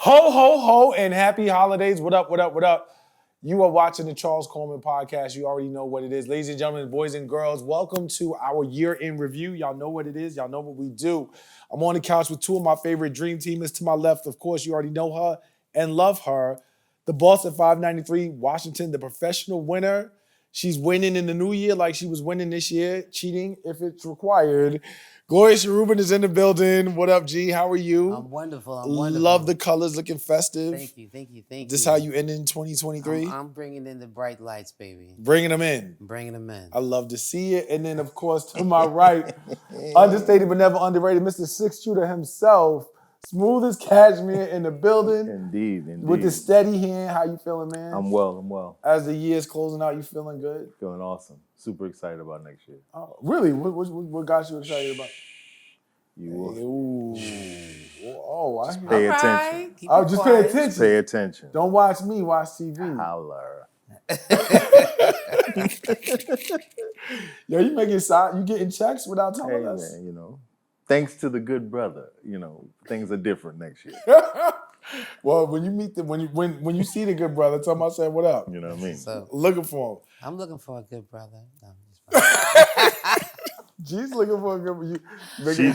Ho, ho, ho, and happy holidays. What up, what up, what up? You are watching the Charles Coleman podcast. You already know what it is. Ladies and gentlemen, boys and girls, welcome to our year in review. Y'all know what it is. Y'all know what we do. I'm on the couch with two of my favorite dream teamers. To my left, of course, you already know her and love her. The boss at 593, Washington, the professional winner. She's winning in the new year like she was winning this year, cheating if it's required. Gloria Rubin is in the building. What up, G? How are you? I'm wonderful. Love the colors, looking festive. Thank you. This how you end in 2023? I'm bringing in the bright lights, baby. Bringing them in. I'm bringing them in. I love to see it. And then, of course, to my right, understated but never underrated, Mr. Six Shooter himself. Smooth as cashmere in the building. Indeed. With the steady hand. How you feeling, man? I'm well. As the year's closing out, you feeling good? Feeling awesome. Super excited about next year. Oh, really? What got you excited about? You will. Ooh. Oh, I hear. Pay attention. Oh, just pay attention. Pay attention. Don't watch me, watch TV. Holler. Yo, you getting checks without telling us? Man, thanks to the good brother, things are different next year. Well, when you meet when you see the good brother, tell him I said what up. You know what I mean? So, looking for him. I'm looking for a good brother. No, I'm just G's looking for a good.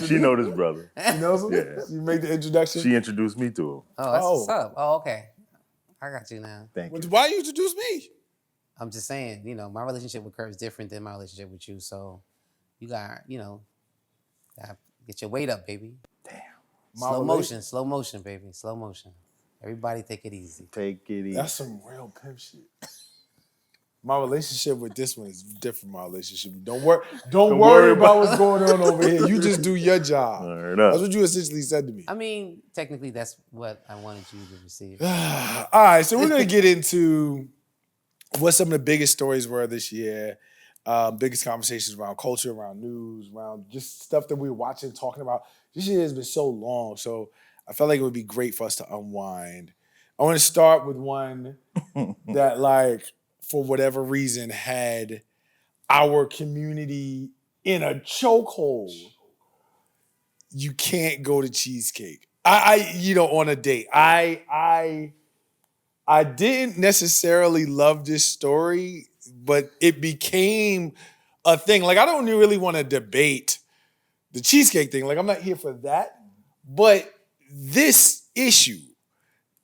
She know this brother. She knows him. Yeah. You make the introduction. She introduced me to him. Oh, that's what's up. Oh, okay. I got you now. Thank you. Why you introduce me? I'm just saying, my relationship with Kurt is different than my relationship with you. So you got, gotta get your weight up, baby. Damn. Slow motion, baby. Slow motion. Everybody take it easy. Take it easy. That's some real pimp shit. My relationship with this one is different from my relationship. Don't worry about what's going on over here. You just do your job. That's what you essentially said to me. I mean, technically, that's what I wanted you to receive. All right, so we're going to get into what some of the biggest stories were this year, biggest conversations around culture, around news, around just stuff that we're watching, talking about. This year has been so long, so I felt like it would be great for us to unwind. I want to start with one that, for whatever reason, had our community in a chokehold. You can't go to Cheesecake. On a date. I didn't necessarily love this story, but it became a thing. I don't really want to debate the cheesecake thing. I'm not here for that. But this issue,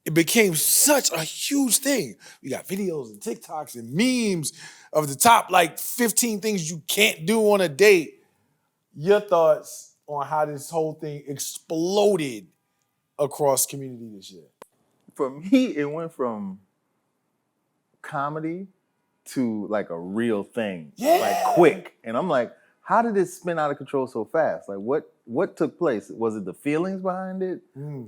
it became such a huge thing. We got videos and TikToks and memes of the top 15 things you can't do on a date. Your thoughts on how this whole thing exploded across community this year? For me, it went from comedy to a real thing. Yeah. Quick. And I'm like, how did it spin out of control so fast? What took place? Was it the feelings behind it?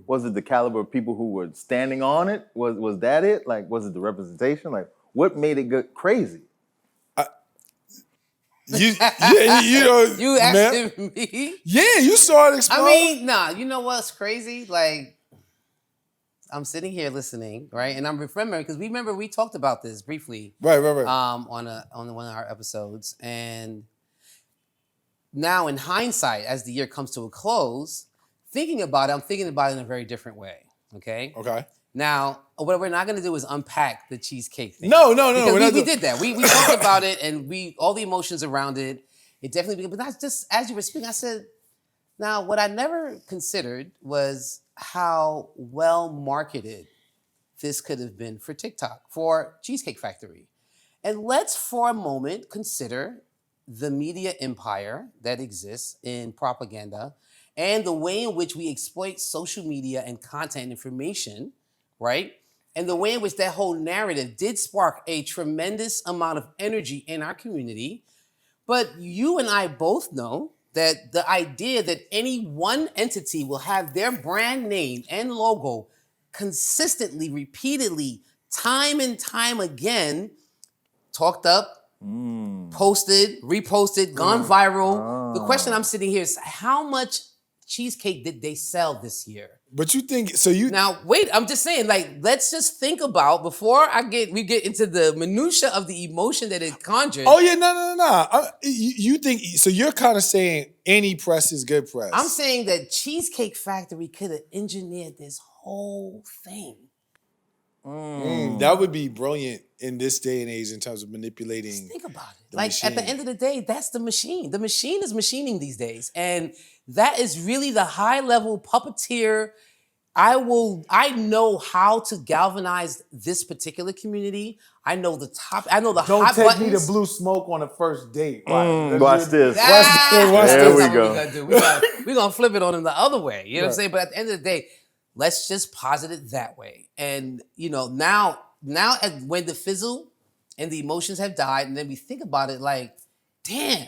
Was it the caliber of people who were standing on it? Was that it? Was it the representation? What made it go crazy? You asking me? Yeah, you saw it explode. I mean, nah, you know what's crazy? I'm sitting here listening, right? And I'm remembering, because we talked about this briefly. Right. On one of our episodes. And now in hindsight, as the year comes to a close, I'm thinking about it in a very different way. Okay? Okay. Now, what we're not going to do is unpack the cheesecake thing. No. Because we did that. We talked about it, and all the emotions around it. It definitely, but that's just, as you were speaking, I said, now, what I never considered was how well marketed this could have been for TikTok, for Cheesecake Factory. And let's for a moment consider the media empire that exists in propaganda and the way in which we exploit social media and content information, right? And the way in which that whole narrative did spark a tremendous amount of energy in our community. But you and I both know that the idea that any one entity will have their brand name and logo consistently, repeatedly, time and time again, talked up, posted, reposted, gone viral. The question I'm sitting here is, how much cheesecake did they sell this year? But you think, so you... Now, wait, I'm just saying, let's just think about, before we get into the minutia of the emotion that it conjured. Oh, yeah, no. You think, so you're kind of saying any press is good press. I'm saying that Cheesecake Factory could have engineered this whole thing. That would be brilliant in this day and age in terms of manipulating. Just think about it. the Like at the machine. end of the day, that's the machine. The machine is machining these days. And that is really the high level puppeteer. I know how to galvanize this particular community. I know the Don't hot take buttons. me to blue smoke on a first date. Watch this. Watch There this. we That's go. what we're gonna do. We're gonna flip it on him the other way. You know what I'm saying? But at the end of the day, let's just posit it that way. And now when the fizzle and the emotions have died, and then we think about it like, damn,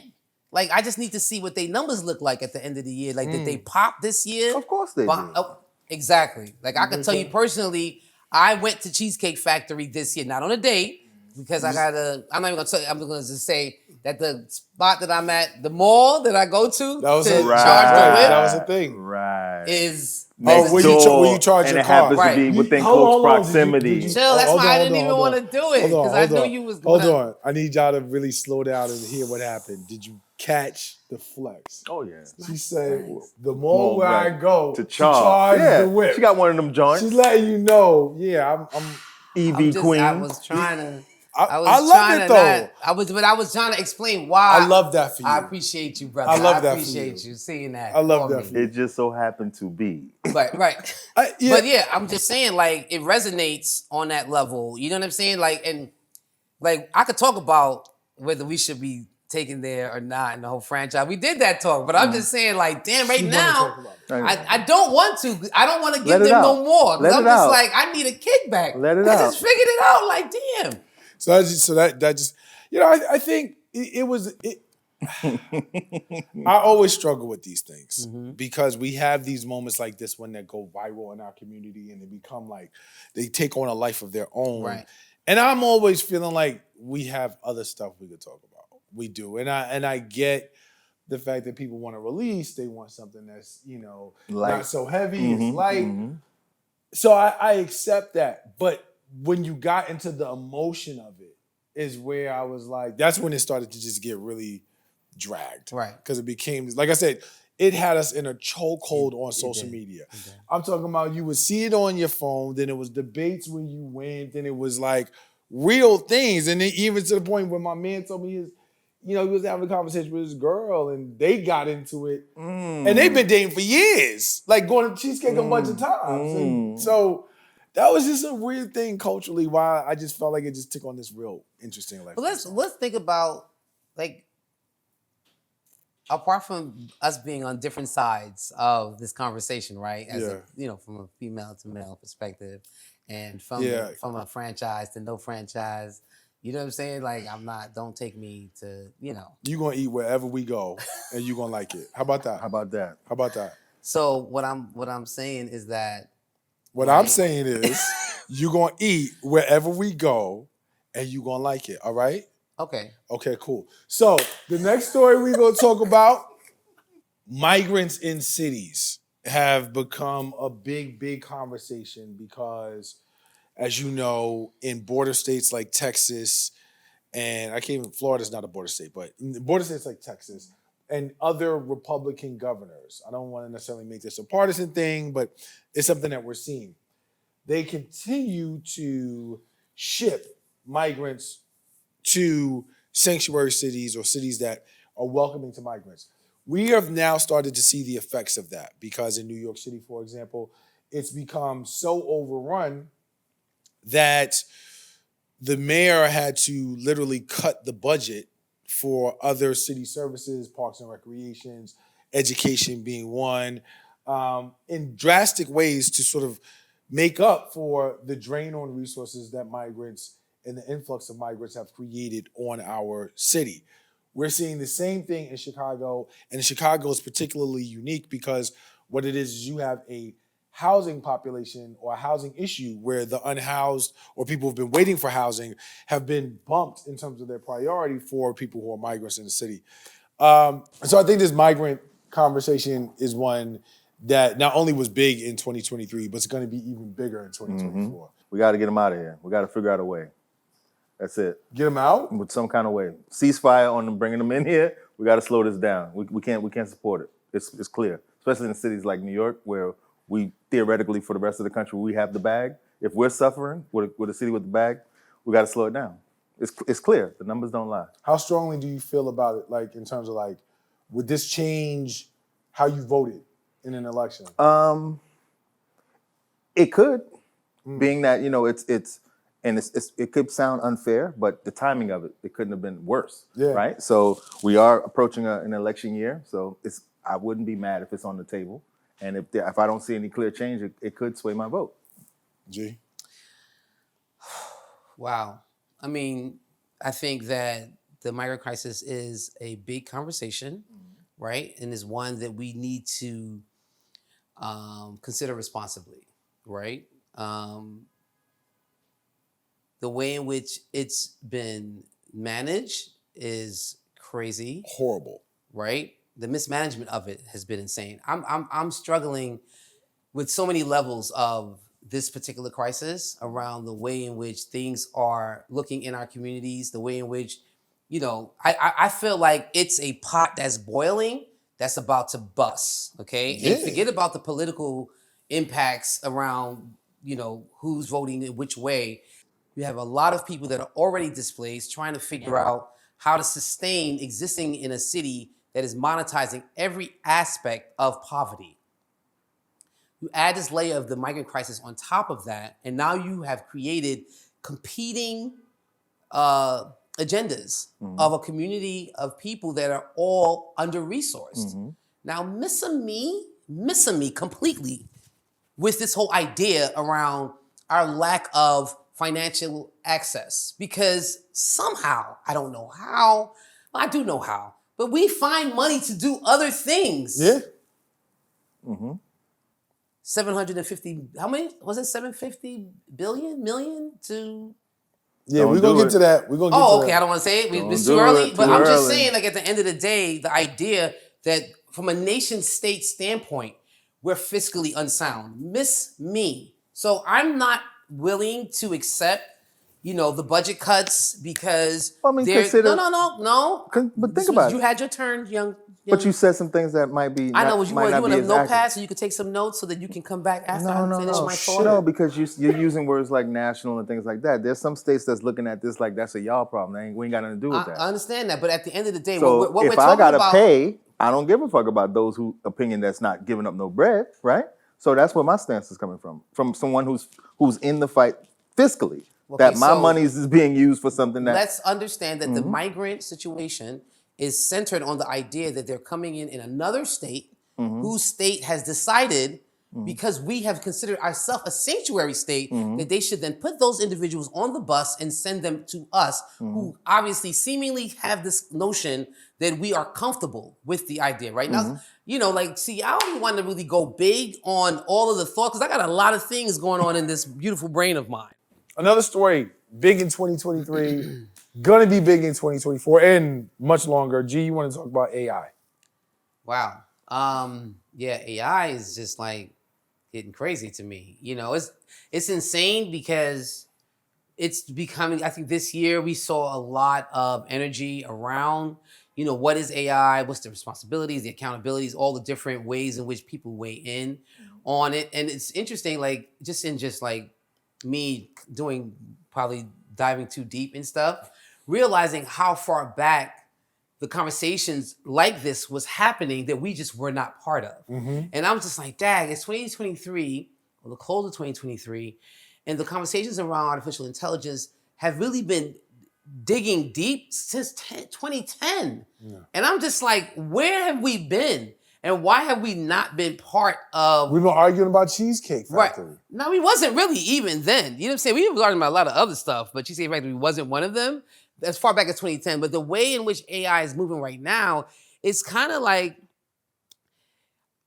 like I just need to see what their numbers look like at the end of the year. Like, did they pop this year? Of course they did. Oh, exactly. Like I can tell you personally, I went to Cheesecake Factory this year, not on a date, because I'm not even gonna tell you, I'm gonna just say that the spot that I'm at, the mall that I go to That was to a- charge right. the whip That was a thing. Right. is Next where door, you charge and your it happens car. to be Right. within Hold close on, proximity. did you- chill. That's hold why on, I didn't hold even on, want hold to do it, Hold on, because I hold knew on. you was Hold gonna. on. I need y'all to really slow down and hear what happened. Did you catch the flex? Oh yeah. She said, the mall where I right. go To charge. charge the whip. She got one of them joints. She's letting you know, yeah, I'm EV queen. I was trying to. I was love trying it, to though. I was trying to explain why. I love that for you. I appreciate you, brother. I love that for appreciate you. you seeing that. I love for that me. for you. It just so happened to be. Right. Yeah. But yeah, I'm just saying, like, it resonates on that level. You know what I'm saying? Like, and like I could talk about whether we should be taken there or not in the whole franchise. We did that talk, but I'm just saying, like, damn, right She wanna now, talk about it. I don't want to. I don't want to Let give it them out. no more. Because Let I'm it just out. like, I need a kickback. Let it I out. just figured it out. Like, damn. So that just, I think it was. I always struggle with these things because we have these moments like this one that go viral in our community and they become like, they take on a life of their own. Right. And I'm always feeling like we have other stuff we could talk about. We do. And I get the fact that people want to release, they want something that's, Light. not so heavy, it's light. So I accept that. But when you got into the emotion of it is where I was like, that's when it started to just get really dragged. Right. Because it became, like I said, it had us in a chokehold on social did. media. I'm talking about you would see it on your phone, then it was debates when you went, then it was like real things. And then even to the point where my man told me he was having a conversation with his girl and they got into it. And they've been dating for years, like going to Cheesecake a bunch of times. And so that was just a weird thing culturally why I just felt like it just took on this real interesting life. But let's think about, like, apart from us being on different sides of this conversation, right? As from a female to male perspective, and from a franchise to no franchise. You know what I'm saying? Like, don't take me to, You're going to eat wherever we go and you're going to like it. How about that? How about that? How about that? So what I'm saying is that What I'm saying is you're going to eat wherever we go and you're going to like it. All right? okay. Okay, cool. So the next story we're going to talk about, migrants in cities have become a big, big conversation because, as you know, in border states like Texas, and Florida's not a border state, but in border states like Texas and other Republican governors, I don't want to necessarily make this a partisan thing, but it's something that we're seeing. They continue to ship migrants to sanctuary cities or cities that are welcoming to migrants. We have now started to see the effects of that because in New York City, for example, it's become so overrun that the mayor had to literally cut the budget for other city services, parks and recreations, education being one, in drastic ways to sort of make up for the drain on resources that migrants and the influx of migrants have created on our city. We're seeing the same thing in Chicago, and Chicago is particularly unique because what it is you have a housing population or a housing issue where the unhoused or people who've been waiting for housing have been bumped in terms of their priority for people who are migrants in the city. So I think this migrant conversation is one that not only was big in 2023, but it's going to be even bigger in 2024. We got to get them out of here. We got to figure out a way. That's it. Get them out? With some kind of way. Ceasefire on them bringing them in here. We got to slow this down. We can't support it. It's clear, especially in cities like New York where we theoretically, for the rest of the country, we have the bag. If we're suffering with a city with the bag, we got to slow it down. It's clear. The numbers don't lie. How strongly do you feel about it, like in terms of like, would this change how you voted in an election? It could, being that, you know, it could sound unfair, but the timing of it couldn't have been worse, right? So we are approaching an election year, so I wouldn't be mad if it's on the table, and if I don't see any clear change, it could sway my vote. G? Wow. I mean, I think that the migrant crisis is a big conversation, right? And is one that we need to consider responsibly, right? The way in which it's been managed is crazy. Horrible. Right? The mismanagement of it has been insane. I'm struggling with so many levels of this particular crisis around the way in which things are looking in our communities, the way in which, you know, I feel like it's a pot that's boiling that's about to bust, okay? Yeah. And forget about the political impacts around, you know, who's voting in which way. You have a lot of people that are already displaced trying to figure out how to sustain existing in a city that is monetizing every aspect of poverty. You add this layer of the migrant crisis on top of that, and now you have created competing agendas of a community of people that are all under-resourced. Now, missing me completely with this whole idea around our lack of financial access, because somehow, I don't know how, I do know how, but we find money to do other things. Yeah. 750, how many, was it 750 million to? Yeah, we're going to get to that. We're going to get to that. Okay, I don't want to say it. It's too do early. it, But too I'm just early. saying, like, at the end of the day, the idea that from a nation state standpoint, we're fiscally unsound. Miss me. So I'm not willing to accept, you know, the budget cuts because I mean, they're, consider- no. But think about You it. had your turn, young. But you said some things that might be. I know. You want a as notepad accurate. so you can take some notes so that you can come back after I No, finish my thought? No, because you're using words like national and things like that. There's some states that's looking at this like that's a y'all problem. We ain't got nothing to do with that. I understand that, but at the end of the day, So what we're if talking I gotta about, pay, I don't give a fuck about those who opinion that's not giving up no bread, right? So that's where my stance is coming from someone who's in the fight fiscally. Okay, that my so money is being used for something that. let's understand that the migrant situation is centered on the idea that they're coming in another state whose state has decided, because we have considered ourselves a sanctuary state, that they should then put those individuals on the bus and send them to us, who obviously seemingly have this notion that we are comfortable with the idea, right? Now, you know, like, see, I don't want to really go big on all of the thoughts, because I got a lot of things going on in this beautiful brain of mine. Another story, big in 2023, gonna be big in 2024 and much longer. G, you want to talk about AI? Wow. Yeah, AI is just like getting crazy to me. You know, it's insane because it's becoming, I think this year we saw a lot of energy around, you know, what is AI, what's the responsibilities, the accountabilities, all the different ways in which people weigh in on it. And it's interesting, like, just like me doing, probably diving too deep in stuff, realizing how far back the conversations like this was happening that we just were not part of. And I was just like, dang, it's 2023, or the close of 2023, and the conversations around artificial intelligence have really been digging deep since 2010. And I'm just like, where have we been? And why have we not been part of... We've been arguing about Cheesecake Factory. Right. No, we wasn't really even then. You know what I'm saying? We were arguing about a lot of other stuff, but Cheesecake Factory wasn't one of them as far back as 2010. But the way in which AI is moving right now, it's kind of like,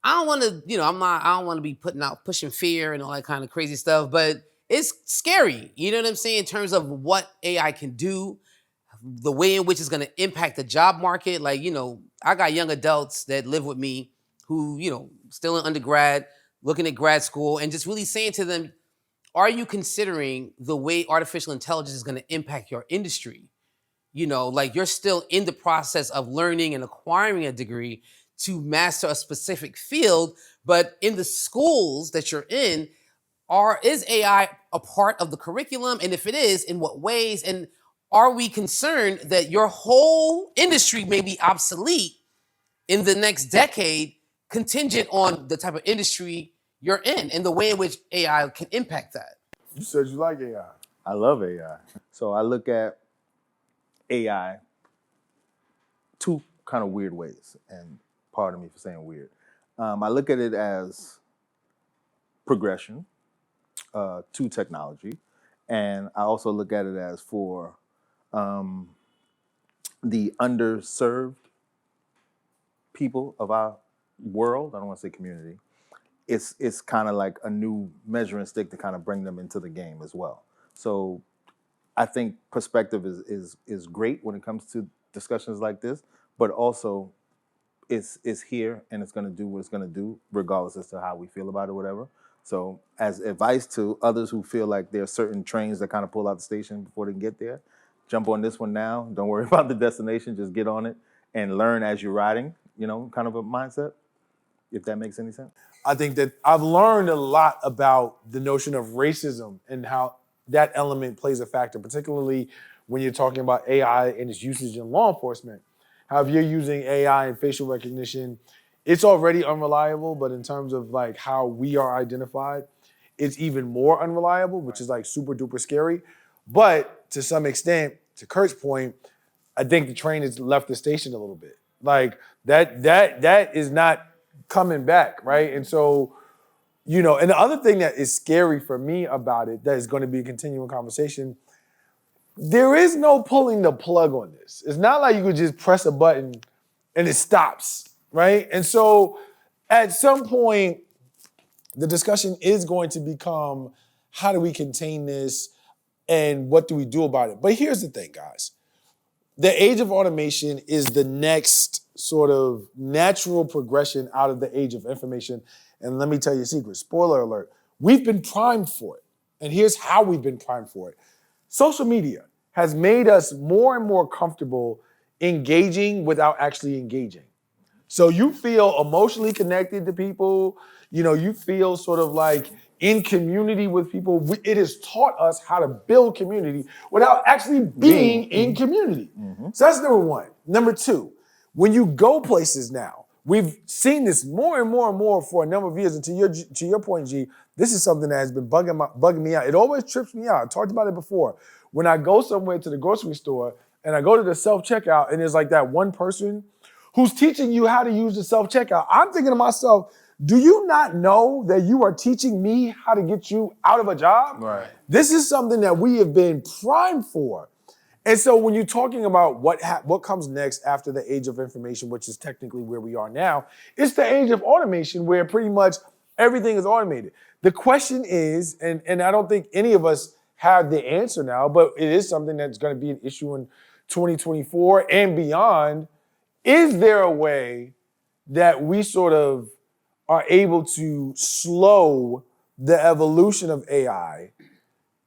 I don't want to, you know, I don't want to be pushing fear and all that kind of crazy stuff, but it's scary. You know what I'm saying? In terms of what AI can do, the way in which it's going to impact the job market. Like, you know, I got young adults that live with me who, you know, still in undergrad, looking at grad school, and just really saying to them, are you considering the way artificial intelligence is going to impact your industry? You know, like, you're still in the process of learning and acquiring a degree to master a specific field, But in the schools that you're in, is AI a part of the curriculum? And if it is, in what ways? And are we concerned that your whole industry may be obsolete in the next decade, contingent on the type of industry you're in and the way in which AI can impact that? You said you like AI. I love AI. So I look at AI two kind of weird ways, and pardon me for saying weird. I look at it as progression to technology, and I also look at it as for the underserved people of our world. I don't want to say community. It's kind of like a new measuring stick to kind of bring them into the game as well. So I think perspective is great when it comes to discussions like this, but also it's here and it's going to do what it's going to do, regardless as to how we feel about it, whatever. So as advice to others who feel like there are certain trains that kind of pull out the station before they can get there, jump on this one now. Don't worry about the destination. Just get on it and learn as you're riding, kind of a mindset, if that makes any sense. I think that I've learned a lot about the notion of racism and how that element plays a factor, particularly when you're talking about AI and its usage in law enforcement. How if you're using AI and facial recognition, it's already unreliable, but in terms of like how we are identified, it's even more unreliable, which is like super duper scary. But to some extent, to Kurt's point, I think the train has left the station a little bit. Like that is not coming back, right? And so, and the other thing that is scary for me about it, that is going to be a continuing conversation, there is no pulling the plug on this. It's not like you could just press a button and it stops, right? And so at some point, the discussion is going to become, how do we contain this and what do we do about it? But here's the thing, guys. The age of automation is the next sort of natural progression out of the age of information. And let me tell you a secret, spoiler alert, we've been primed for it. And here's how we've been primed for it. Social media has made us more and more comfortable engaging without actually engaging. So you feel emotionally connected to people, you feel sort of like in community with people. It has taught us how to build community without actually being in community. So that's number one. Number two, when you go places now, we've seen this more and more and more for a number of years. And to your point, G, this is something that has been bugging me out. It always trips me out. I talked about it before. When I go somewhere to the grocery store and I go to the self-checkout and there's like that one person who's teaching you how to use the self-checkout, I'm thinking to myself, do you not know that you are teaching me how to get you out of a job? Right. This is something that we have been primed for. And so when you're talking about what comes next after the age of information, which is technically where we are now, it's the age of automation where pretty much everything is automated. The question is, and I don't think any of us have the answer now, but it is something that's going to be an issue in 2024 and beyond. Is there a way that we sort of are able to slow the evolution of AI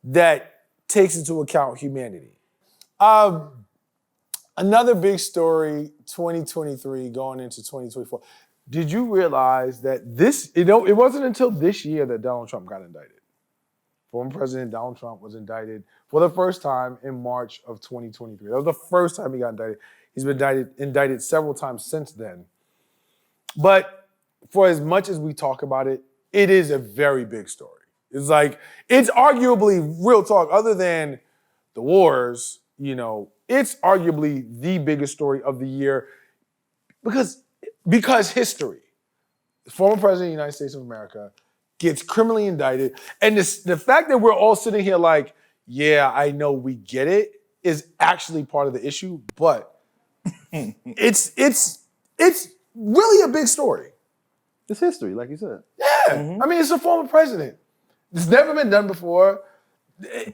that takes into account humanity? Another big story, 2023 going into 2024. Did you realize that it wasn't until this year that Donald Trump got indicted? Former President Donald Trump was indicted for the first time in March of 2023. That was the first time he got indicted. He's been indicted several times since then. But for as much as we talk about it, it is a very big story. It's arguably, real talk, other than the wars, it's arguably the biggest story of the year because history. The former president of the United States of America gets criminally indicted. And the fact that we're all sitting here like, yeah, I know we get it, is actually part of the issue, but it's really a big story. It's history, like you said. Yeah. I mean, it's a former president. It's never been done before.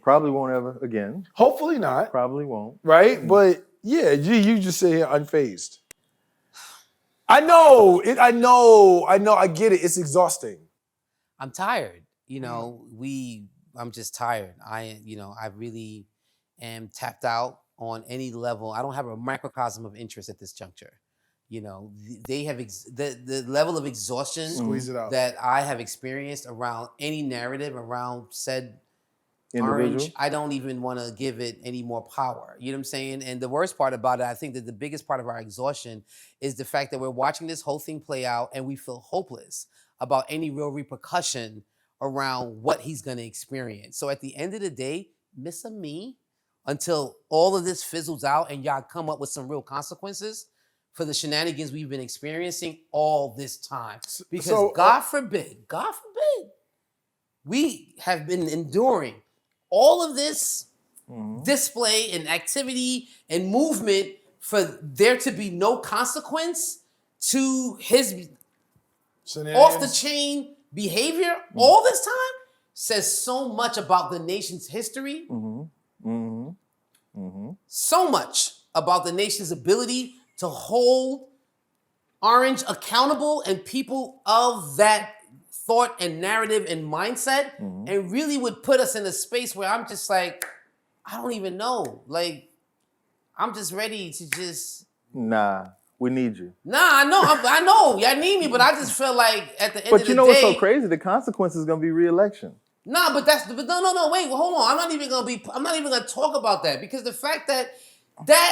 Probably won't ever again. Hopefully not. Probably won't. Right? But yeah, you just sit here unfazed. I know, I get it. It's exhausting. I'm tired. I'm just tired. I really am tapped out on any level. I don't have a microcosm of interest at this juncture. You know, they have the level of exhaustion Squeeze it out. that I have experienced around any narrative around said Individual. orange. I don't even want to give it any more power. You know what I'm saying? And the worst part about it, I think that the biggest part of our exhaustion is the fact that we're watching this whole thing play out and we feel hopeless about any real repercussion around what he's going to experience. So at the end of the day, miss a me until all of this fizzles out and y'all come up with some real consequences for the shenanigans we've been experiencing all this time. Because God forbid, we have been enduring all of this display and activity and movement for there to be no consequence to his off the chain behavior all this time says so much about the nation's history. So much about the nation's ability to hold Orange accountable and people of that thought and narrative and mindset, and really would put us in a space where I'm just like, I don't even know. Like, I'm just ready to just. Nah, we need you. Nah, I know, y'all need me, but I just feel like at the end of the day. But you know what's so crazy? The consequence is going to be re-election. Nah, but no, wait, well, hold on. I'm not even gonna talk about that because the fact that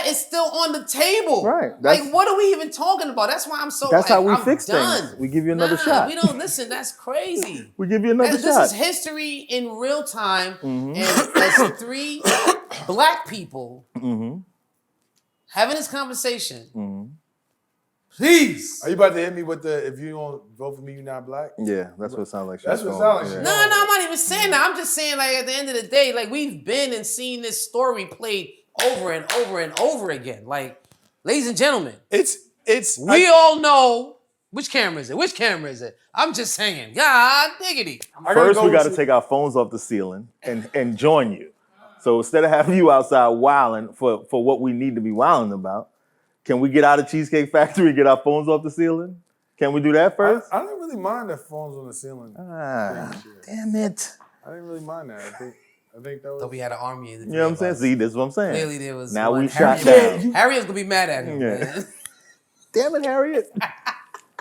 is still on the table. Right. Like, what are we even talking about? That's why I'm so. That's how we I'm fix done. things. We give you another shot. We don't listen. That's crazy. We give you another shot. This is history in real time, and as three black people having this conversation. Please. Are you about to hit me with the if you don't vote for me, you're not black? Yeah, that's what it sounds like. That's what it sounds like. No, I'm not even saying that. I'm just saying, like, at the end of the day, like, we've been and seen this story played over and over and over again. Like, ladies and gentlemen, we all know which camera is it? Which camera is it? I'm just saying, God diggity. First, we got to take our phones off the ceiling and join you. So instead of having you outside wilding for what we need to be wilding about, can we get out of Cheesecake Factory and get our phones off the ceiling? Can we do that first? I didn't really mind the phones on the ceiling. Damn it. I didn't really mind that. I think that was. Thought we had an army in the. You know what I'm saying? See, this is what I'm saying. Clearly, there was. Now one. we shot down. Harriet's gonna be mad at him. Yeah. Man. Damn it, Harriet.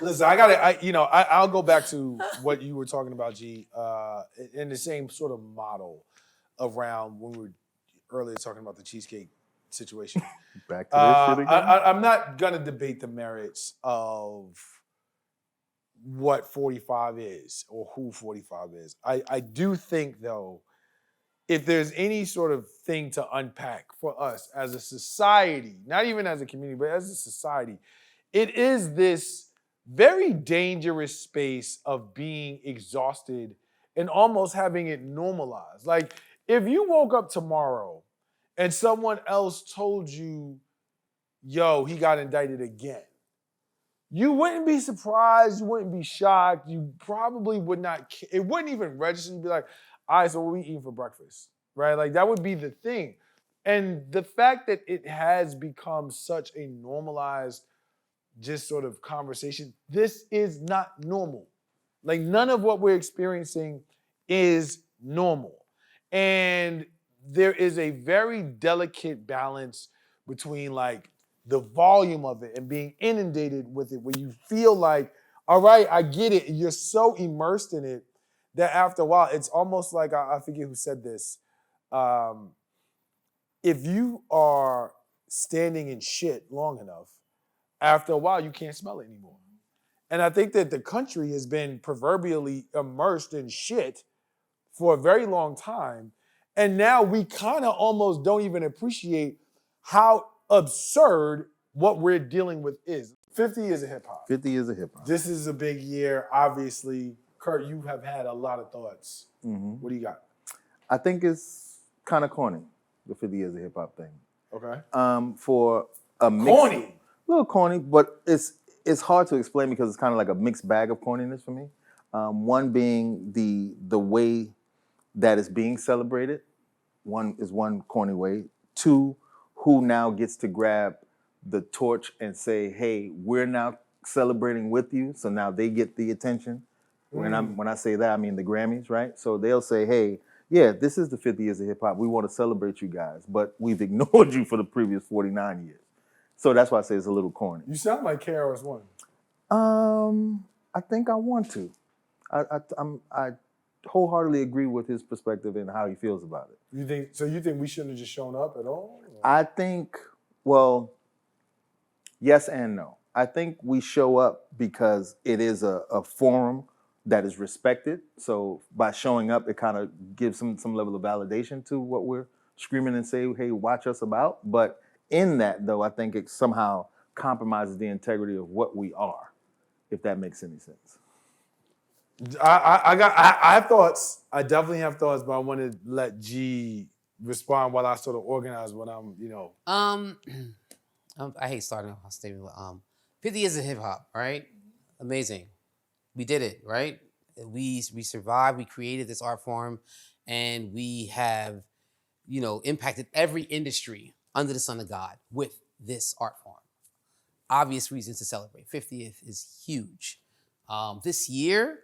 Listen, I'll go back to what you were talking about, G, in the same sort of model around when we were earlier talking about the cheesecake situation. Back to this shit again? I'm not gonna debate the merits of what 45 is or who 45 is. I do think, though, if there's any sort of thing to unpack for us as a society, not even as a community, but as a society, it is this very dangerous space of being exhausted and almost having it normalized. Like, if you woke up tomorrow and someone else told you, yo, he got indicted again, you wouldn't be surprised, you wouldn't be shocked, you probably would not, it wouldn't even register. You'd be like, all right, so what are we eating for breakfast, right? Like, that would be the thing. And the fact that it has become such a normalized just sort of conversation, this is not normal. Like, none of what we're experiencing is normal. And there is a very delicate balance between, like, the volume of it and being inundated with it, where you feel like, all right, I get it. You're so immersed in it that after a while, it's almost like, I forget who said this. If you are standing in shit long enough, after a while, you can't smell it anymore. And I think that the country has been proverbially immersed in shit for a very long time. And now we kind of almost don't even appreciate how absurd what we're dealing with is. 50 years of hip hop. 50 years of hip hop. This is a big year, obviously. Kurt, you have had a lot of thoughts. What do you got? I think it's kind of corny, the 50 years of hip hop thing. Okay. For a mix, Corny. A little corny, but it's hard to explain because it's kind of like a mixed bag of corniness for me. One being the way that is being celebrated. One corny way. Two, who now gets to grab the torch and say, hey, we're now celebrating with you. So now they get the attention. When I say that, I mean the Grammys, right? So they'll say, hey, yeah, this is the 50 years of hip hop. We want to celebrate you guys, but we've ignored you for the previous 49 years. So that's why I say it's a little corny. You sound like KRS-One. I think I want to. I wholeheartedly agree with his perspective and how he feels about it. You think we shouldn't have just shown up at all? I think, well, yes and no. I think we show up because it is a forum that is respected. So by showing up, it kind of gives some level of validation to what we're screaming and say, hey, watch us about. But in that, though, I think it somehow compromises the integrity of what we are, if that makes any sense. I have thoughts. I definitely have thoughts, but I want to let G respond while I sort of organize what I'm, I hate starting off my statement with 50 years of hip hop, right? Amazing. We did it, right? We survived, we created this art form, and we have, impacted every industry under the sun of God with this art form. Obvious reasons to celebrate. 50th is huge. This year,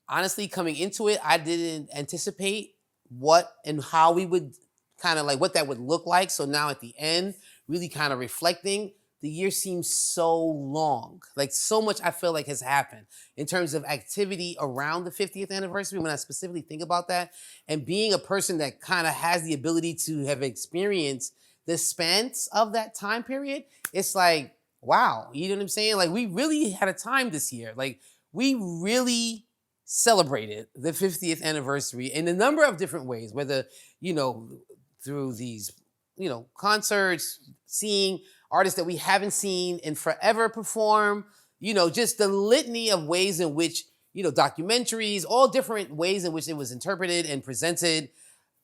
honestly, coming into it, I didn't anticipate what and how we would kind of like what that would look like. So now at the end, really kind of reflecting, the year seems so long. Like so much I feel like has happened in terms of activity around the 50th anniversary when I specifically think about that. And being a person that kind of has the ability to have experienced the spans of that time period, it's like, wow, you know what I'm saying? Like we really had a time this year. Like we really celebrated the 50th anniversary in a number of different ways, whether, through these, concerts, seeing artists that we haven't seen in forever perform, just the litany of ways in which, documentaries, all different ways in which it was interpreted and presented.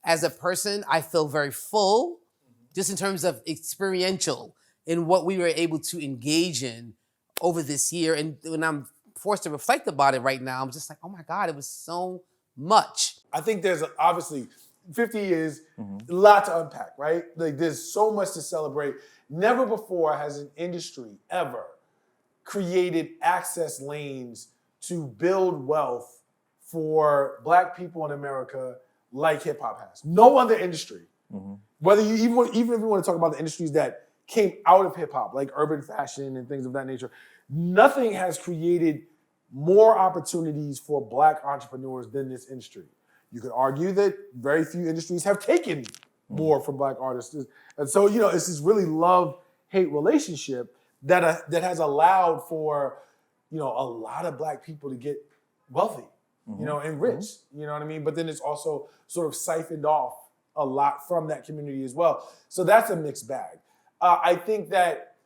As a person, I feel very full, just in terms of experiential in what we were able to engage in over this year. And when I'm forced to reflect about it right now, I'm just like, oh my God, it was so much. I think there's obviously 50 years, a lot to unpack, right? Like there's so much to celebrate. Never before has an industry ever created access lanes to build wealth for Black people in America like hip hop has. No other industry. Whether you even if you want to talk about the industries that came out of hip hop, like urban fashion and things of that nature, nothing has created more opportunities for Black entrepreneurs than this industry. You could argue that very few industries have taken more from Black artists. And so, it's this really love-hate relationship that has allowed for, a lot of Black people to get wealthy, and rich, you know what I mean? But then it's also sort of siphoned off a lot from that community as well. So that's a mixed bag. I think that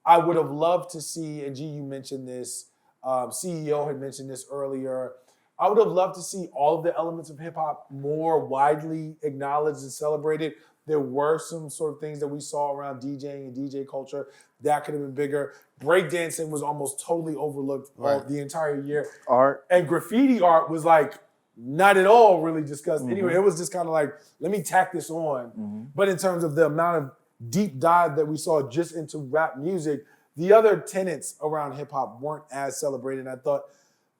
I would have loved to see, and G, you mentioned this, CEO had mentioned this earlier, I would have loved to see all of the elements of hip hop more widely acknowledged and celebrated. There were some sort of things that we saw around DJing and DJ culture that could have been bigger. Breakdancing was almost totally overlooked the entire year. Art. And graffiti art was like not at all really discussed. Anyway, it was just kind of like, let me tack this on. But in terms of the amount of deep dive that we saw just into rap music, the other tenets around hip hop weren't as celebrated. I thought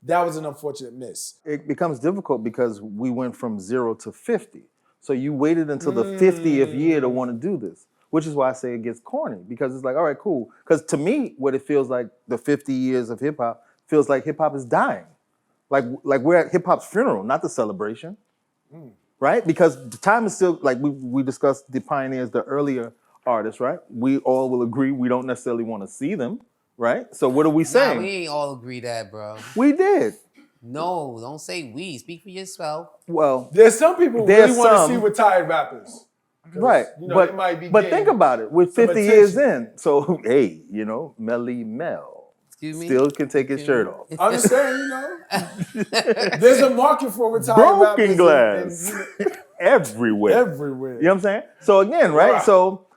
that was an unfortunate miss. It becomes difficult because we went from 0 to 50. So you waited until the 50th year to want to do this, which is why I say it gets corny, because it's like, all right, cool. Because to me, what it feels like, the 50 years of hip hop feels like hip hop is dying. Like we're at hip hop's funeral, not the celebration, right? Because the time is still, like we discussed the pioneers, the earlier artists, right? We all will agree we don't necessarily want to see them, right? So what are we saying? We ain't all agree that, bro. We did. No, don't say we. Speak for yourself. Well, there's some people who really want to see retired rappers. Right. It might be but think about it. We're 50 years in. So, hey, Melly Mel still can take his shirt off. I'm just saying, there's a market for retired rappers. Broken glass. Everywhere. Everywhere. You know what I'm saying? So again, right? So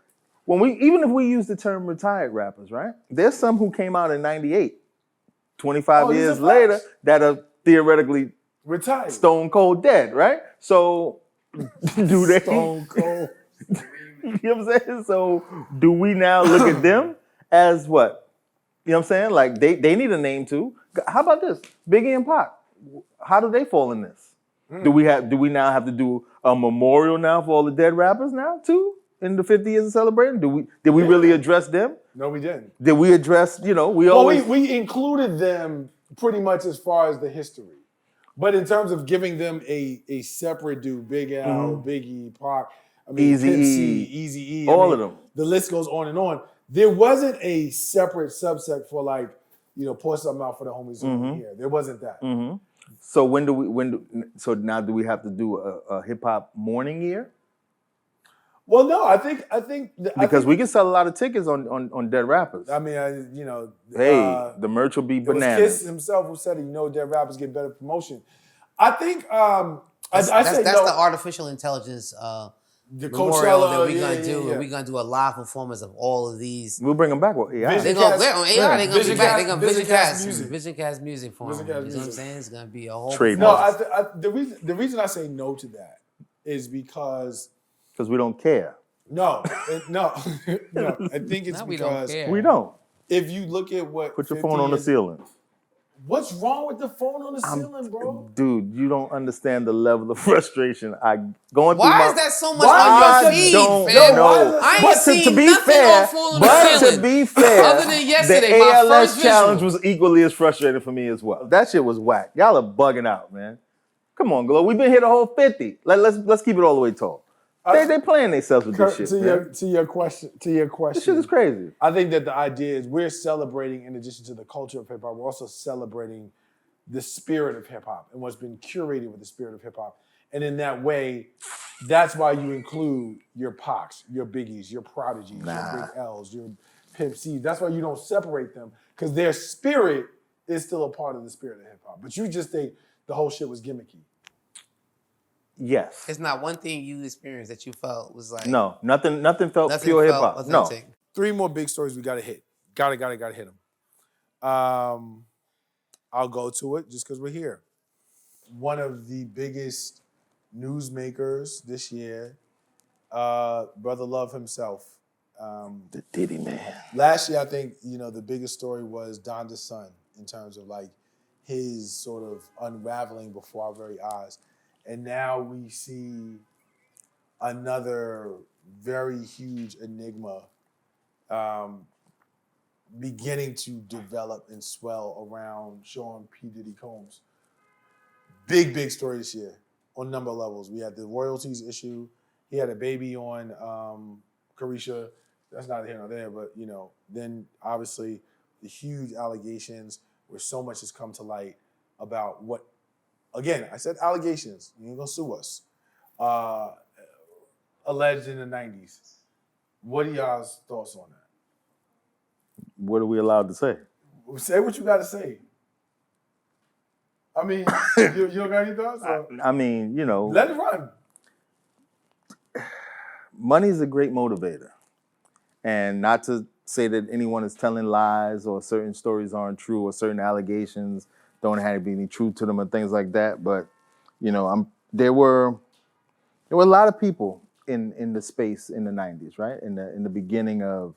even if we use the term retired rappers, right? There's some who came out in 98, 25 years later, that are theoretically retired, stone cold dead, right? So do they stone cold? You know what I'm saying? So do we now look at them as what? You know what I'm saying? Like they need a name too. How about this? Biggie and Pac. How do they fall in this? Do we now have to do a memorial now for all the dead rappers now too? in the 50 years of celebrating? Did we really address them? No, we didn't. Did we address, we Well, always... we included them pretty much as far as the history. But in terms of giving them a separate due, Big L, Biggie, Pac, I mean, Eazy-E, Pimp C, Eazy-E. all of them. The list goes on and on. There wasn't a separate subsect for like, pour something out for the homies here. There wasn't that. So so now do we have to do a hip hop mourning year? Well, no, I think Because we can sell a lot of tickets on dead rappers. I mean, Hey, the merch will be it was bananas. Kiss himself who said, dead rappers get better promotion. I think That's say no. the artificial intelligence The memorial Coachella, that we're gonna do. yeah. And we're gonna do a live performance of all of these. We'll bring them back with AI. They're gonna on AI. They're gonna be back. They're gonna Vision Cast Vision Cast music for them. You know what I'm music. saying? It's gonna be a whole Trademark. No, the reason I say no to that is because Because we don't care. no. I think it's Now we don't because care. We don't. if you look at what Put your 50 phone on the years- ceiling. What's wrong with the phone on the ceiling, bro? Dude, you don't understand the level of frustration going through Why my... is that so much Why on your is feed, that- don't fam? know. I ain't But seen to be nothing fair, on phone on the ceiling. Other than yesterday, the my ALS first challenge visual. was equally as frustrating for me as well. That shit was whack. Y'all are bugging out, man. Come on, Glow. We've been here the whole 50. Let's keep it all the way tall. They playing themselves with this shit, man. To your question. This shit is crazy. I think that the idea is we're celebrating, in addition to the culture of hip hop, we're also celebrating the spirit of hip hop and what's been curated with the spirit of hip hop. And in that way, that's why you include your Pacs, your Biggies, your Prodigies, your Big L's, your Pimp C's. That's why you don't separate them, because their spirit is still a part of the spirit of hip hop. But you just think the whole shit was gimmicky. Yes. It's not one thing you experienced that you felt was like No, nothing felt nothing pure hip felt hop. No. authentic. 3 more big stories we gotta hit. Gotta hit them. I'll go to it just because we're here. One of the biggest newsmakers this year, Brother Love himself. The Diddy man. Last year, I think, the biggest story was Donda's son in terms of like his sort of unraveling before our very eyes. And now we see another very huge enigma beginning to develop and swell around Sean P. Diddy Combs. Big story this year on a number of levels. We had the royalties issue. He had a baby on Carisha. That's not here nor there, but then obviously the huge allegations where so much has come to light about what, again, I said allegations. You ain't gonna sue us. Alleged in the 90s. What are y'all's thoughts on that? What are we allowed to say? Say what you got to say. I mean, you don't got any thoughts? I mean, Let it run. Money is a great motivator. And not to say that anyone is telling lies or certain stories aren't true or certain allegations don't have to be any truth to them and things like that. But, there were a lot of people in the space in the 90s, right? In the beginning of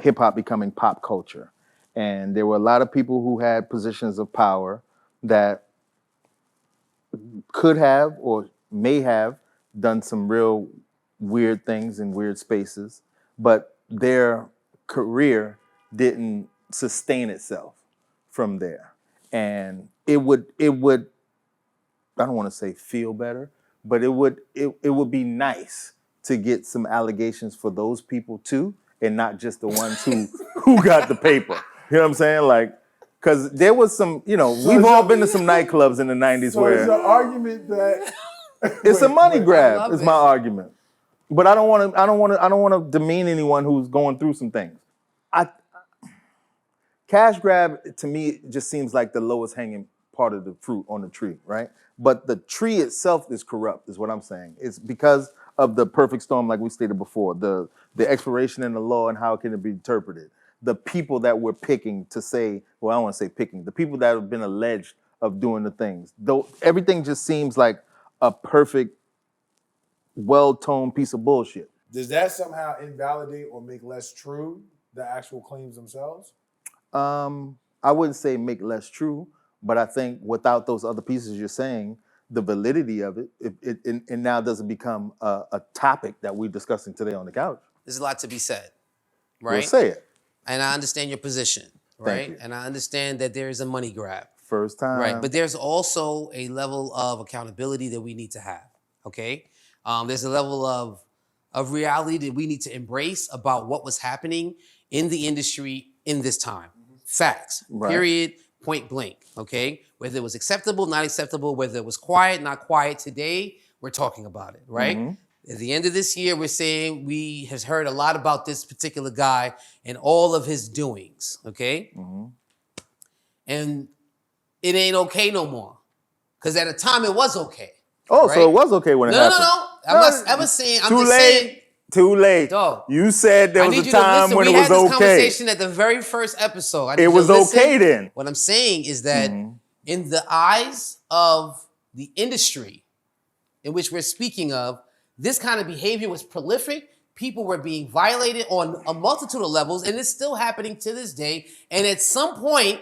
hip hop becoming pop culture. And there were a lot of people who had positions of power that could have or may have done some real weird things in weird spaces, but their career didn't sustain itself from there. And it would I don't want to say feel better, but it would be nice to get some allegations for those people too, and not just the ones who got the paper. You know what I'm saying? Like, because there was some, we've all been to some nightclubs in the 90s So where it's an argument that it's a money I grab. love Is it. my argument. But I don't want to demean anyone who's going through some things. Cash grab to me just seems like the lowest hanging part of the fruit on the tree, right? But the tree itself is corrupt, is what I'm saying. It's because of the perfect storm, like we stated before, the expiration in the law and how can it be interpreted. The people that we're picking to say, well, I don't want to say picking, the people that have been alleged of doing the things. Though everything just seems like a perfect, well-toned piece of bullshit. Does that somehow invalidate or make less true the actual claims themselves? I wouldn't say make less true, but I think without those other pieces you're saying, the validity of it, it now doesn't become a topic that we're discussing today on the couch. There's a lot to be said, We'll right? say it. And I understand your position, right? you. And I understand that there is a money grab, First time. right? But there's also a level of accountability that we need to have, okay? There's a level of reality that we need to embrace about what was happening in the industry in this time. Facts, Right. period, point blank, okay? Whether it was acceptable, not acceptable, whether it was quiet, not quiet, today, we're talking about it, right? At the end of this year, we're saying we have heard a lot about this particular guy and all of his doings, okay? And it ain't okay no more. Because at a time, it was okay. Oh, right? so it was okay when it happened. No. I'm not ever saying, I'm Too just late. saying. Too late. Dog. You said there I was need a you to time listen. when We it was had this okay. conversation at the very first episode. I need It you to was listen. okay then. What I'm saying is that in the eyes of the industry in which we're speaking of, this kind of behavior was prolific. People were being violated on a multitude of levels, and it's still happening to this day. And at some point,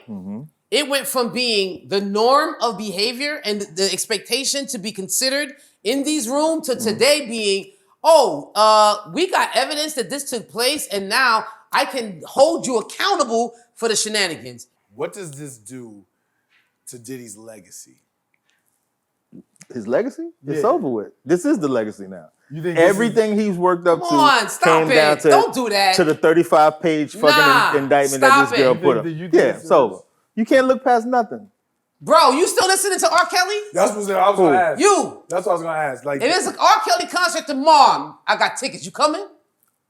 it went from being the norm of behavior and the expectation to be considered in these rooms to today being, we got evidence that this took place, and now I can hold you accountable for the shenanigans. What does this do to Diddy's legacy? His legacy? It's Yeah. over with. This is the legacy now. You think Everything he's worked up Come to on, stop came it. down to, Don't do that. to the 35-page fucking Nah, indictment that stop this girl it. put up. You think Yeah, it's it's over. You can't look past nothing. Bro, you still listening to R. Kelly? That's what I was going to ask. You. That's what I was going to ask. Like, If it's an R. Kelly concert tomorrow, I got tickets. You coming?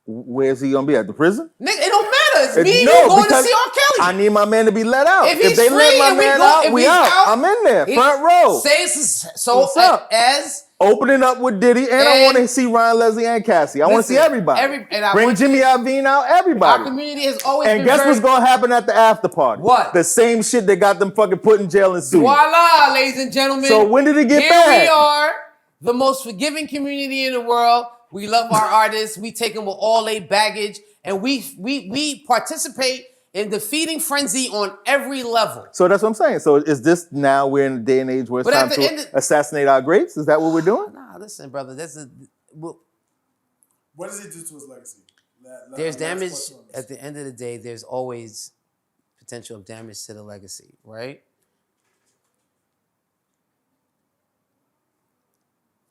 Where's he gonna be at the prison? Nigga, it don't matter. It's me and No, you going to because see R. Kelly. I need my man to be let out. If he's they free let my and we man go- out, if we he's out. out, I'm in there, He- front row. Say so What's up? as Opening up with Diddy, and I And- want to see Ryan Leslie and Cassie. I want to see Listen, everybody. and I Bring want Jimmy Iovine out, our everybody. community has always And been guess very... what's gonna happen at the after party? What? The same shit that got them fucking put in jail and sued. Voila, ladies and gentlemen. So when did it get Here bad? we are, the most forgiving community in the world. We love our artists. We take them with all their baggage, and we participate in defeating frenzy on every level. So that's what I'm saying. So is this now we're in a day and age where it's But at time the to end of- assassinate our greats? Is that what we're doing? Nah, listen, brother. what does it do to his legacy? There's damage. At the end of the day, there's always potential of damage to the legacy, right?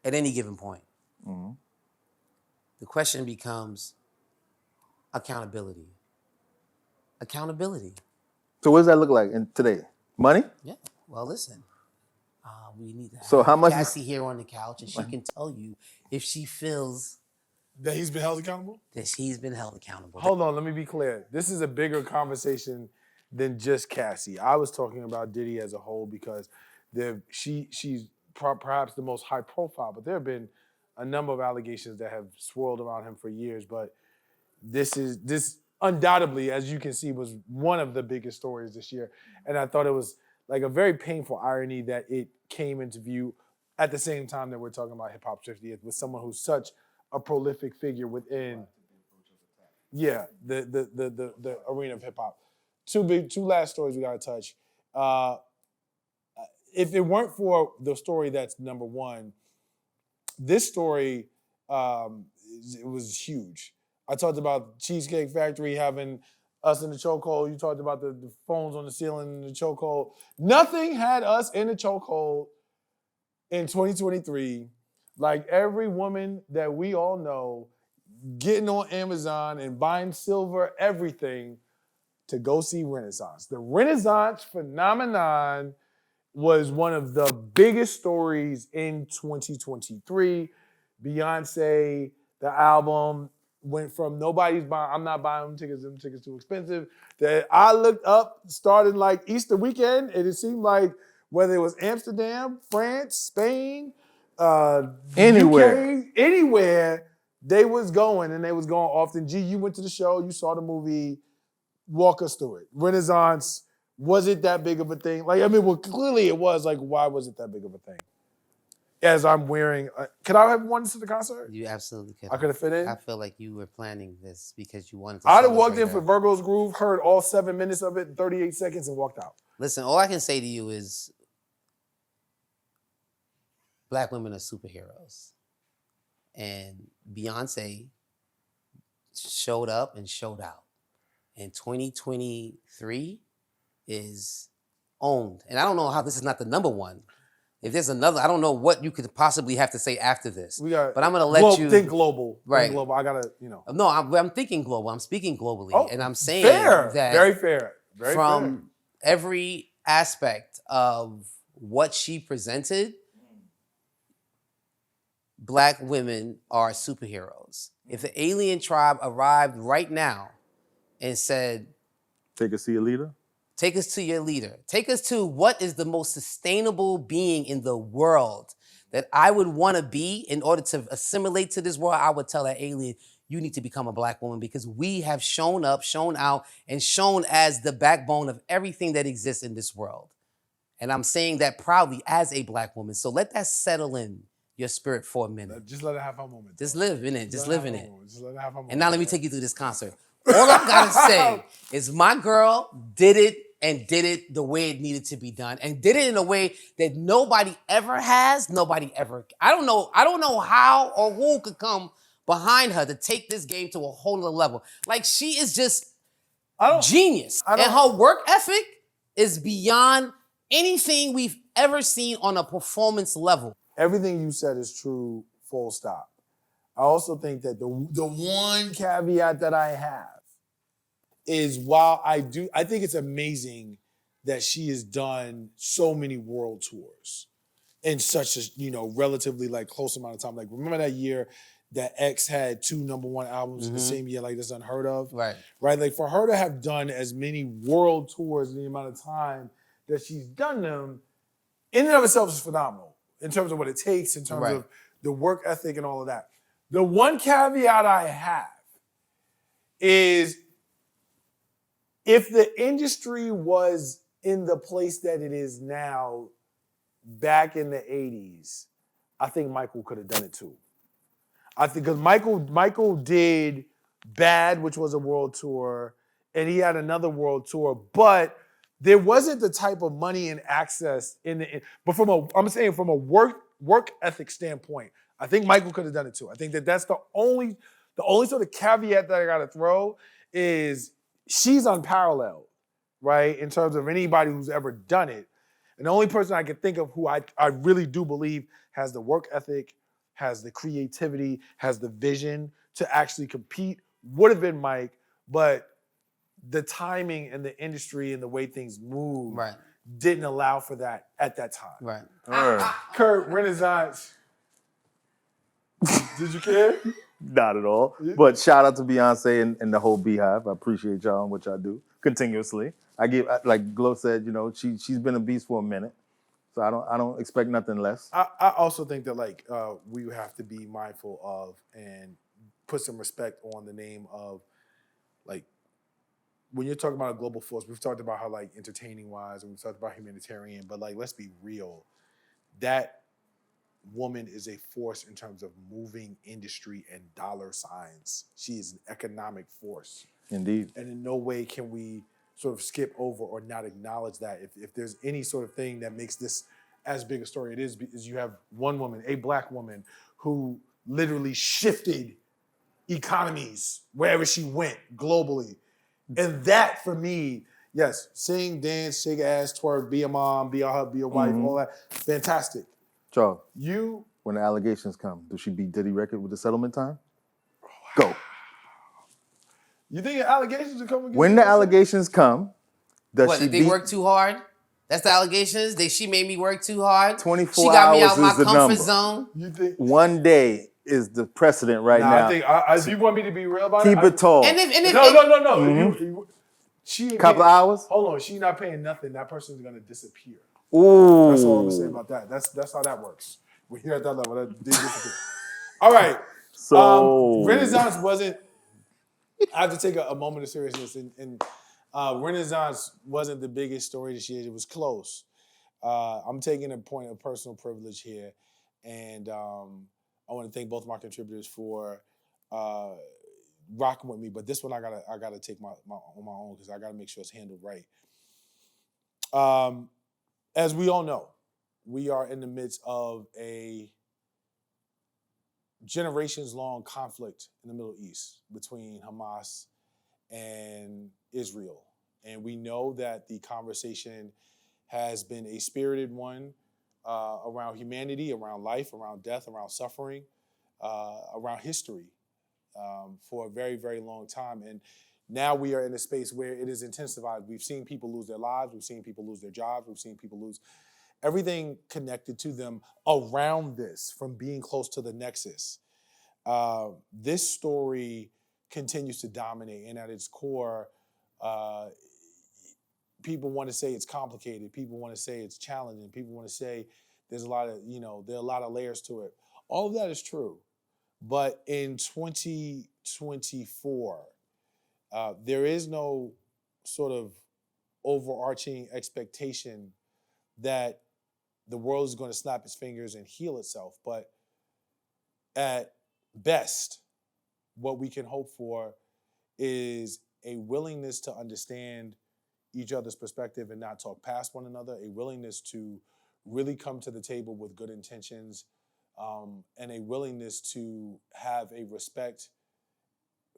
At any given point. The question becomes accountability. Accountability. So what does that look like in today? Money? Yeah. Well, listen. We need to have So how much- Cassie here on the couch, and she can tell you if she feels That he's been held accountable? that she's been held accountable. Hold on, let me be clear. This is a bigger conversation than just Cassie. I was talking about Diddy as a whole because she's perhaps the most high profile, but there have been a number of allegations that have swirled around him for years. But this undoubtedly, as you can see, was one of the biggest stories this year. And I thought it was like a very painful irony that it came into view at the same time that we're talking about hip hop's 50th with someone who's such a prolific figure within the arena of hip hop. Two last stories we gotta touch. If it weren't for the story that's number one, this story it was huge. I talked about Cheesecake Factory having us in the chokehold. You talked about the phones on the ceiling in the chokehold. Nothing had us in the chokehold in 2023 like every woman that we all know getting on Amazon and buying silver, everything, to go see Renaissance. The Renaissance phenomenon was one of the biggest stories in 2023. Beyoncé, the album, went from nobody's buying, I'm not buying them tickets too expensive, that I looked up starting like Easter weekend, and it seemed like whether it was Amsterdam, France, Spain, Anywhere. UK, anywhere, they was going, and they was going often. G, you went to the show, you saw the movie, walk us through it. Renaissance, was it that big of a thing? Like, I mean, well, clearly it was. Like, why was it that big of a thing? As I'm wearing, could I have won to the concert? You absolutely could. I could have fit in? I feel like you were planning this because you wanted to. I'd have walked in celebrate for her. Virgo's Groove, heard all 7 minutes of it in 38 seconds, and walked out. Listen, all I can say to you is Black women are superheroes. And Beyonce showed up and showed out. And 2023 is owned. And I don't know how this is not the number one. If there's another, I don't know what you could possibly have to say after this. But I'm going to let you think global. Right. Think global. I gotta, No, I'm thinking global. I'm speaking globally, and I'm saying fair. that Very fair. Very from every aspect of what she presented, Black women are superheroes. If the alien tribe arrived right now and said, Take us to your leader? take us to your leader. Take us to what is the most sustainable being in the world that I would want to be in order to assimilate to this world. I would tell that alien, you need to become a Black woman because we have shown up, shown out, and shown as the backbone of everything that exists in this world. And I'm saying that proudly as a Black woman. So let that settle in your spirit for a minute. Just let it have her moment. Just live in it. Just live in it. Just let it have her moment. And now let me take you through this concert. All I gotta say is my girl did it and did it the way it needed to be done, and did it in a way that nobody ever has. Nobody ever. I don't know how or who could come behind her to take this game to a whole other level. Like, she is just genius, and her work ethic is beyond anything we've ever seen on a performance level. Everything you said is true. Full stop. I also think that the one caveat that I have is while I think it's amazing that she has done so many world tours in such a, relatively like close amount of time. Like, remember that year that X had 2 number-1 albums in the same year? Like, that's unheard of. Right. Right? Like, for her to have done as many world tours in the amount of time that she's done them, in and of itself is phenomenal in terms of what it takes, in terms of the work ethic and all of that. The one caveat I have is, if the industry was in the place that it is now back in the 80s, I think Michael could have done it too. I think because Michael did Bad, which was a world tour, and he had another world tour, but there wasn't the type of money and access but from a work ethic standpoint, I think Michael could have done it too. I think that's the only sort of caveat that I gotta throw is she's unparalleled, right? In terms of anybody who's ever done it. And the only person I can think of who I really do believe has the work ethic, has the creativity, has the vision to actually compete would have been Mike, but the timing and the industry and the way things move didn't allow for that at that time. Right. Kurt, Renaissance. Did you care? Not at all. But shout out to Beyonce and the whole Beehive. I appreciate y'all and what y'all do continuously. Like Glo said, she's been a beast for a minute. So I don't expect nothing less. I also think that we have to be mindful of and put some respect on the name of, like, when you're talking about a global force, we've talked about how, like, entertaining wise, and we've talked about humanitarian, but, like, let's be real. That woman is a force in terms of moving industry and dollar signs. She is an economic force. Indeed. And in no way can we sort of skip over or not acknowledge that. If there's any sort of thing that makes this as big a story, it is you have one woman, a Black woman, who literally shifted economies wherever she went globally. And that, for me, yes, sing, dance, shake ass, twerk, be a mom, be a hub, be a wife, all that, fantastic. Charles, when the allegations come, does she beat Diddy record with the settlement time? Go. You think allegations are coming? When the allegations come, they work too hard? That's the allegations? She made me work too hard? 24 She got me hours out my is the comfort number. zone? You think? One day is the precedent now. I think, if you want me to be real about keep it tall. No. Mm-hmm. She couple hours? Hold on. She's not paying nothing. That person's going to disappear. Ooh. That's all I'm going to say about that. That's how that works. When you're at that level, that did disappear. All right. So Renaissance wasn't... I have to take a moment of seriousness. And Renaissance wasn't the biggest story this year. It was close. I'm taking a point of personal privilege here. And I want to thank both my contributors for rocking with me. But this one I gotta take on my own because I gotta make sure it's handled right. As we all know, we are in the midst of a generations-long conflict in the Middle East between Hamas and Israel. And we know that the conversation has been a spirited one around humanity, around life, around death, around suffering, around history for a very, very long time. And now we are in a space where it is intensified. We've seen people lose their lives. We've seen people lose their jobs. We've seen people lose everything connected to them around this from being close to the nexus. This story continues to dominate, and at its core, people want to say it's complicated. People want to say it's challenging. People want to say there's a lot of, there are a lot of layers to it. All of that is true. But in 2024, there is no sort of overarching expectation that the world is going to snap its fingers and heal itself. But at best, what we can hope for is a willingness to understand each other's perspective and not talk past one another, a willingness to really come to the table with good intentions, and a willingness to have a respect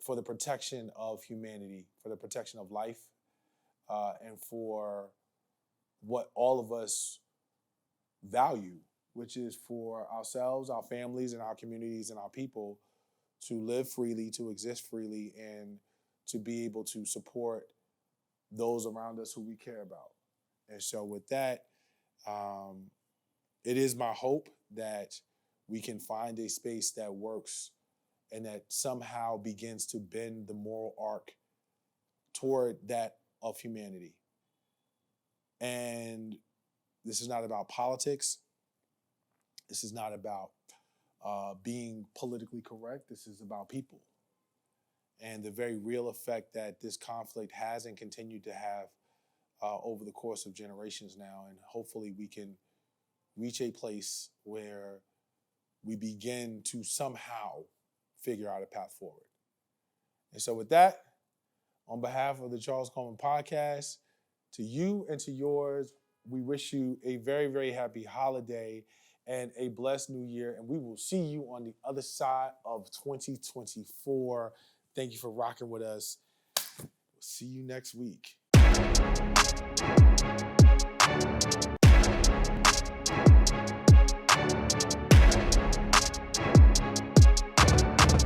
for the protection of humanity, for the protection of life, and for what all of us value, which is for ourselves, our families, and our communities and our people to live freely, to exist freely, and to be able to support those around us who we care about. And so with that, it is my hope that we can find a space that works and that somehow begins to bend the moral arc toward that of humanity. And this is not about politics. This is not about being politically correct. This is about people and the very real effect that this conflict has and continued to have over the course of generations now. And hopefully we can reach a place where we begin to somehow figure out a path forward. And so with that, on behalf of the Charles Coleman Podcast, to you and to yours, we wish you a very, very happy holiday and a blessed new year. And we will see you on the other side of 2024. Thank you for rocking with us. We'll see you next week.